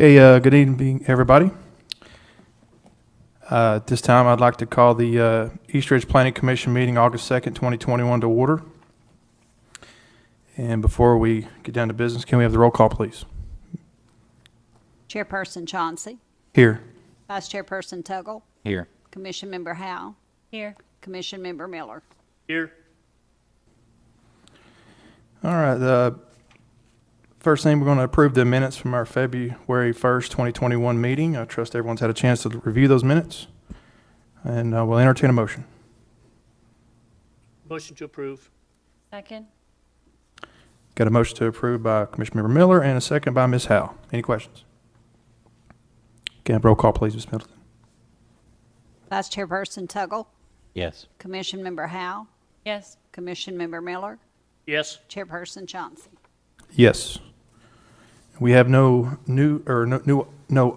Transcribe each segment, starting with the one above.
Hey, good evening, everybody. At this time, I'd like to call the East Ridge Planning Commission meeting August 2nd, 2021 to order. And before we get down to business, can we have the roll call, please? Chairperson Chauncey, Here. Vice Chairperson Tuggle, Here. Commission Member Howe, Here. Commission Member Miller. Here. All right. The first thing, we're going to approve the minutes from our February 1st, 2021 meeting. I trust everyone's had a chance to review those minutes. And we'll entertain a motion. Motion to approve. Second. Got a motion to approve by Commissioner Member Miller and a second by Ms. Howe. Any questions? Can I have roll call, please, Ms. Middleton? Vice Chairperson Tuggle, Yes. Commission Member Howe, Yes. Commission Member Miller, Yes. Chairperson Chauncey. Yes. We have no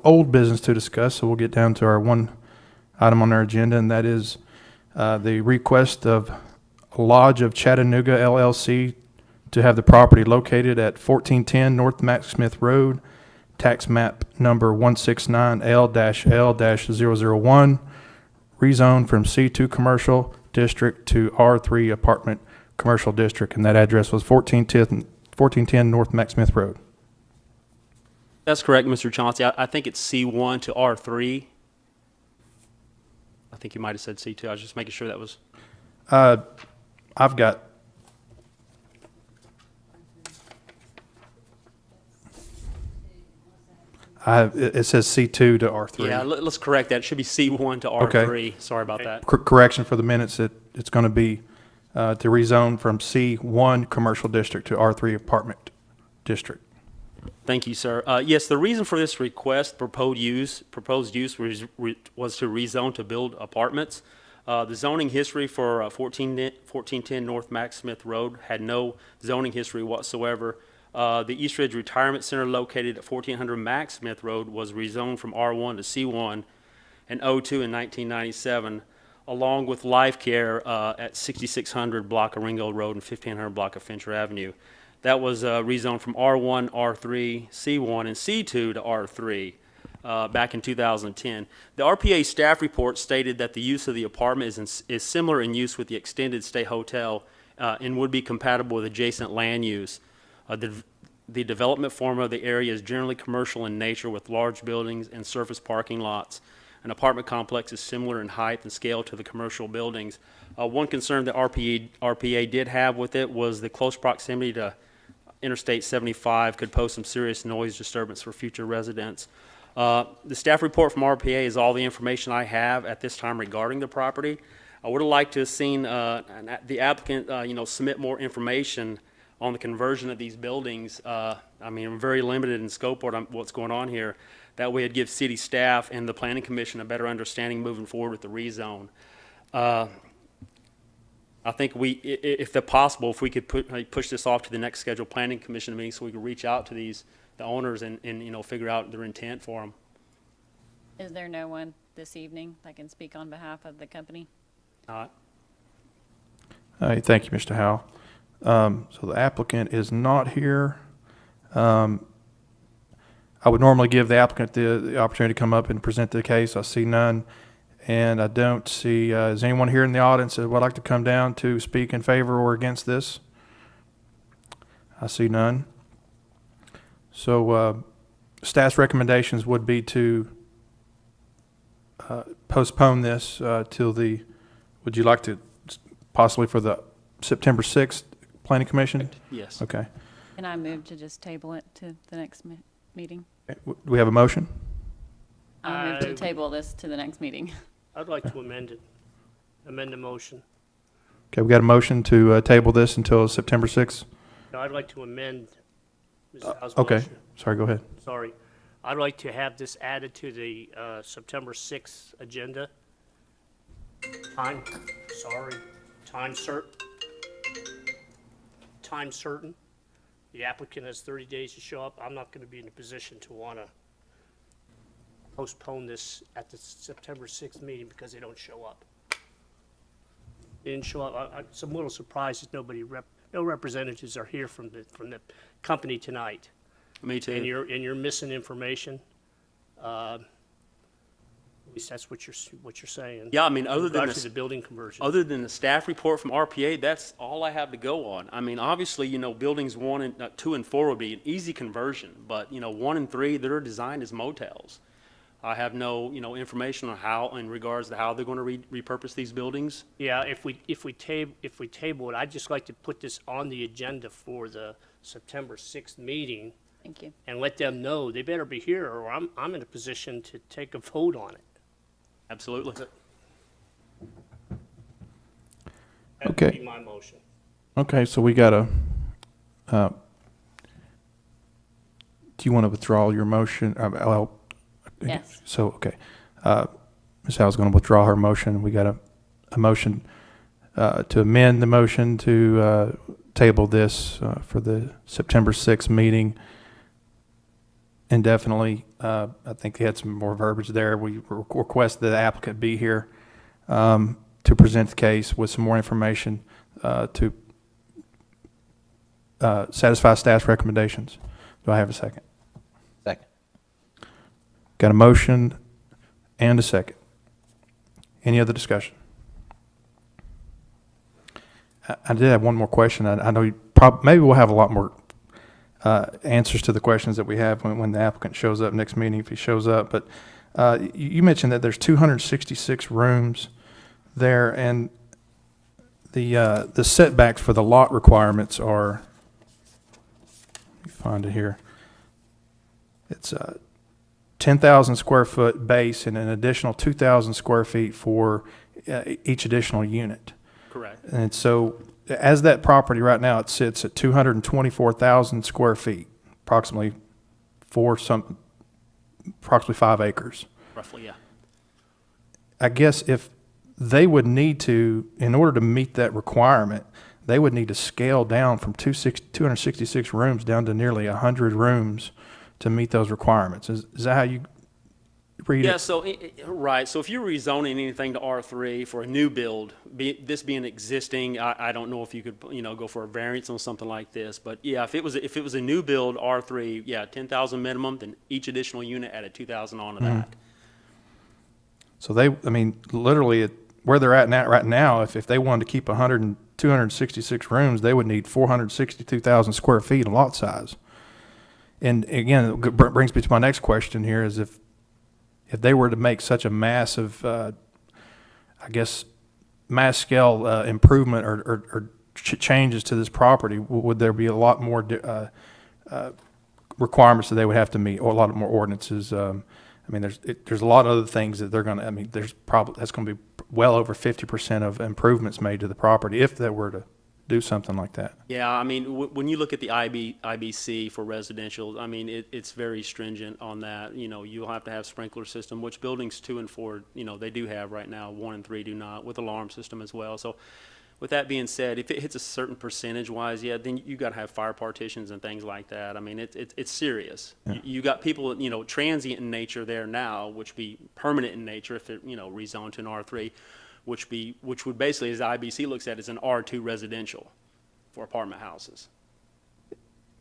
old business to discuss, so we'll get down to our one item on our agenda, and that is the request of Lodge of Chattanooga LLC to have the property located at 1410 North Max Smith Road, tax map number 169L-L-001, rezoned from C2 Commercial District to R3 Apartment Commercial District, and that address was 1410 North Max Smith Road. That's correct, Mr. Chauncey. I think it's C1 to R3. I think you might have said C2. I was just making sure that was. I've got, it says C2 to R3. Yeah, let's correct that. It should be C1 to R3. Okay. Sorry about that. Correction for the minutes, it's going to be to rezone from C1 Commercial District to R3 Apartment District. Thank you, sir. Yes, the reason for this request, proposed use was to rezone to build apartments. The zoning history for 1410 North Max Smith Road had no zoning history whatsoever. The East Ridge Retirement Center located at 1400 Max Smith Road was rezoned from R1 to C1 in 02 in 1997, along with Life Care at 6600 block of Ringo Road and 1500 block of Fincher Avenue. That was rezoned from R1, R3, C1, and C2 to R3 back in 2010. The RPA staff report stated that the use of the apartment is similar in use with the extended stay hotel and would be compatible with adjacent land use. The development form of the area is generally commercial in nature with large buildings and surface parking lots. An apartment complex is similar in height and scale to the commercial buildings. One concern that RPA did have with it was the close proximity to Interstate 75 could pose some serious noise disturbance for future residents. The staff report from RPA is all the information I have at this time regarding the property. I would have liked to have seen the applicant, submit more information on the conversion of these buildings. I mean, I'm very limited in scope what's going on here. That way it'd give city staff and the planning commission a better understanding moving forward with the rezone. I think if possible, if we could push this off to the next scheduled planning commission meeting so we could reach out to the owners and figure out their intent for them. Is there no one this evening that can speak on behalf of the company? Thank you, Mr. Howell. So the applicant is not here. I would normally give the applicant the opportunity to come up and present the case. I see none. And I don't see, is anyone here in the audience that would like to come down to speak in favor or against this? I see none. So staff's recommendations would be to postpone this till would you like to possibly for the September 6th Planning Commission? Yes. Okay. Can I move to just table it to the next meeting? Do we have a motion? I'll move to table this to the next meeting. I'd like to amend the motion. Okay, we got a motion to table this until September 6th. No, I'd like to amend Ms. Howe's Okay, motion. sorry, go ahead. Sorry. I'd like to have this added to the September 6th agenda. Time certain. The applicant has 30 days to show up. I'm not going to be in a position to want to postpone this at the September 6th meeting because they don't show up. They didn't show up. I'm a little surprised that no representatives are here from the company tonight. Me too. And you're missing information. At least that's what you're saying. Yeah, I mean, In other than regards to this, the building conversion. other than the staff report from RPA, that's all I have to go on. I mean, obviously, buildings 2 and 4 would be an easy conversion, but, 1 and 3, they're designed as motels. I have no, information on how, in regards to how they're going to repurpose these buildings. Yeah, if we table it, I'd just like to put this on the agenda for the September 6th meeting Thank you. and let them know they better be here, or I'm in a position to take a vote on it. Absolutely. That would Okay. be my motion. Okay, so we got do you want to withdraw your motion? Yes. So, okay. Ms. Howe's going to withdraw her motion. We got a motion to amend the motion to table this for the September 6th meeting indefinitely. I think they had some more verbiage there. We request that the applicant be here to present the case with some more information to satisfy staff's recommendations. Do I have a second? Second. Got a motion and a second. Any other discussion? I did have one more question. I know maybe we'll have a lot more answers to the questions that we have when the applicant shows up next meeting, if he shows up. But you mentioned that there's 266 rooms there, and the setbacks for the lot requirements are, let me find it here. It's 10,000 square foot base and an additional 2,000 square feet for each additional unit. Correct. And so as that property right now, it sits at 224,000 square feet, approximately approximately 5 acres. Roughly, yeah. I guess if they would need to, in order to meet that requirement, they would need to scale down from 266 rooms down to nearly 100 rooms to meet those requirements. Is that how you read Yeah, it? so, right, so if you're rezoning anything to R3 for a new build, this being existing, I don't know if you could, go for a variance on something like this, but yeah, if it was a new build R3, yeah, 10,000 minimum, then each additional unit added 2,000 onto that. So literally where they're at now, right now, if they wanted to keep 266 rooms, they would need 462,000 square feet of lot size. And again, it brings me to my next question here is if they were to make such a massive, mass scale improvement or changes to this property, would there be a lot more requirements that they would have to meet, or a lot more ordinances? There's a lot of other things that they're going to. That's going to be well over 50% of improvements made to the property if they were to do something like that. Yeah, when you look at the IBC for residential, it's very stringent on that. You'll have to have sprinkler system, which buildings 2 and 4, they do have right now. 1 and 3 do not, with alarm system as well. So with that being said, if it hits a certain percentage-wise, yeah, then you got to have fire partitions and things like that. It's serious. Yeah. You got people, transient in nature there now, which be permanent in nature if it, rezoned to an R3. Which would basically, as the IBC looks at, is an R2 residential for apartment houses.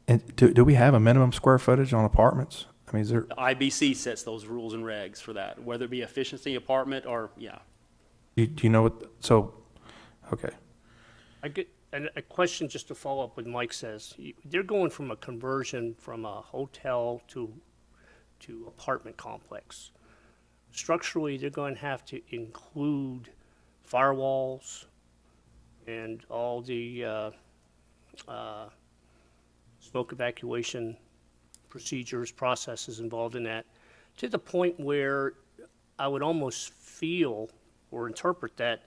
And do we have a minimum square footage on apartments? Is there? The IBC sets those rules and regs for that, whether it be efficiency apartment or, yeah. Do you know what? So, okay. I get a question just to follow up what Mike says. They're going from a conversion from a hotel to apartment complex. Structurally, they're going to have to include firewalls and all the smoke evacuation procedures, processes involved in that, to the point where I would almost feel or interpret that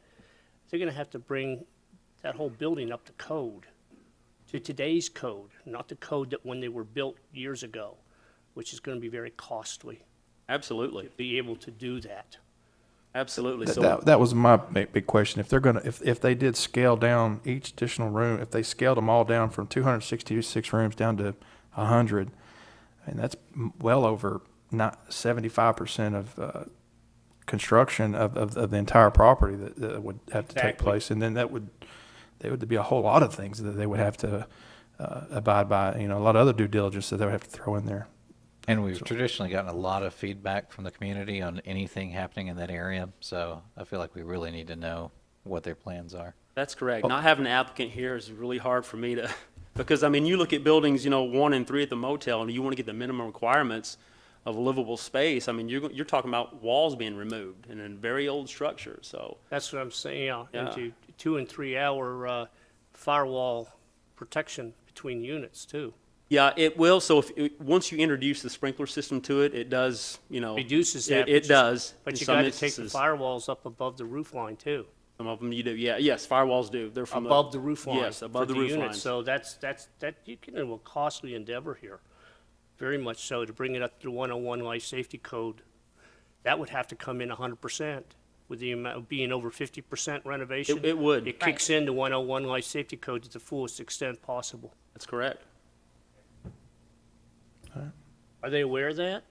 they're going to have to bring that whole building up to code, to today's code, not the code that when they were built years ago, which is going to be very costly Absolutely, to be able to do that. absolutely. That was my big question. If they're gonna, if they did scale down each additional room, if they scaled them all down from 266 rooms down to 100, that's well over 75% of construction of the entire property that would have to take Exactly. place, and then there would be a whole lot of things that they would have to abide by. A lot of other due diligence that they would have to throw in there. And we've traditionally gotten a lot of feedback from the community on anything happening in that area, so I feel like we really need to know what their plans are. That's correct. Not having an applicant here is really hard for me to, because, I mean, you look at buildings, 1 and 3 at the motel, and you want to get the minimum requirements of livable space. I mean, you're talking about walls being removed in a very old structure, so. That's what I'm saying, yeah, Yeah. into 2 and 3 hour firewall protection between units too. Yeah, it will. So once you introduce the sprinkler system to it, it does, Reduces that. It does. But in you some got to take the instances. firewalls up above the roof line too. Some of them you do. Yeah, yes, firewalls do. They're from Above the roof line. Yes, above for the roof unit. lines. So that you get into a costly endeavor here, very much so, to bring it up to the 101 Life Safety Code. That would have to come in 100% with the amount being over 50% renovation. It would. It kicks in the 101 Life Safety Code to the fullest extent possible. That's correct. Are they aware of that?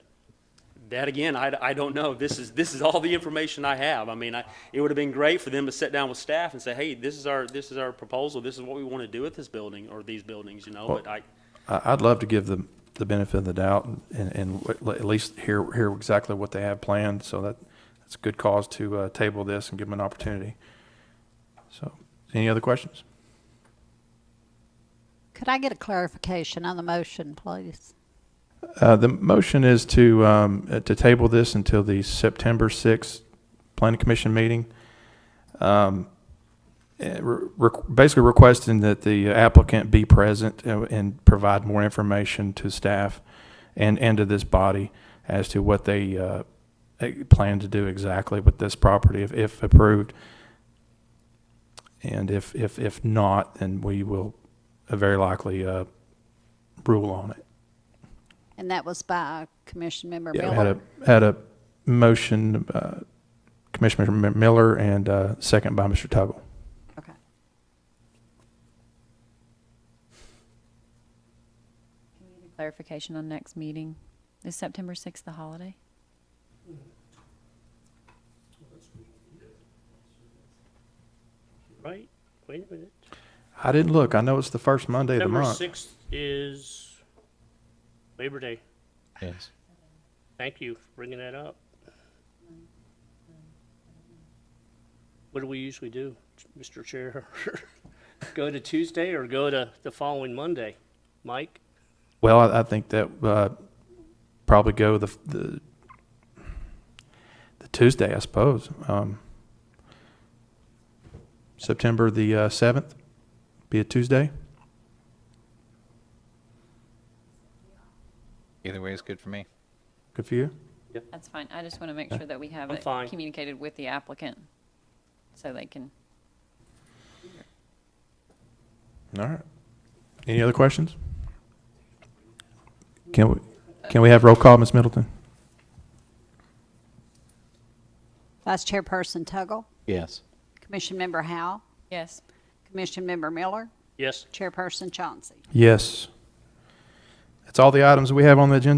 That again, I don't know. This is all the information I have. I mean, it would have been great for them to sit down with staff and say, hey, this is our proposal. This is what we want to do with this building or these buildings, But I'd love to give them the benefit of the doubt and at least hear exactly what they have planned. So that's a good cause to table this and give them an opportunity. So, any other questions? Could I get a clarification on the motion, please? The motion is to table this until the September 6th Planning Commission meeting. Basically requesting that the applicant be present and provide more information to staff and to this body as to what they plan to do exactly with this property if approved. And if not, then we will very likely rule on it. And that was by Commission Member Yeah, Miller. had a motion, Commissioner Miller, and second by Mr. Tuggle. Okay. Clarification on next meeting. Is September 6th the holiday? Right? Wait a minute. I didn't look. I know it's the first Monday of the September month. 6th is Labor Day. Yes. Thank you for bringing that up. What do we usually do, Mr. Chair? Go to Tuesday or go to the following Monday? Mike? Well, I think that probably go the Tuesday, I suppose. September the 7th, be a Tuesday. Either way is good for me. Good for you? That's fine. I just want to make sure that we have I'm it fine. communicated with the applicant so they can. All right. Any other questions? Can we have roll call, Ms. Middleton? Vice Chairperson Tuggle, Yes. Commission Member Howell, Yes. Commission Member Miller, Yes? Chairperson Chauncey. Yes. That's all the items we have on the agenda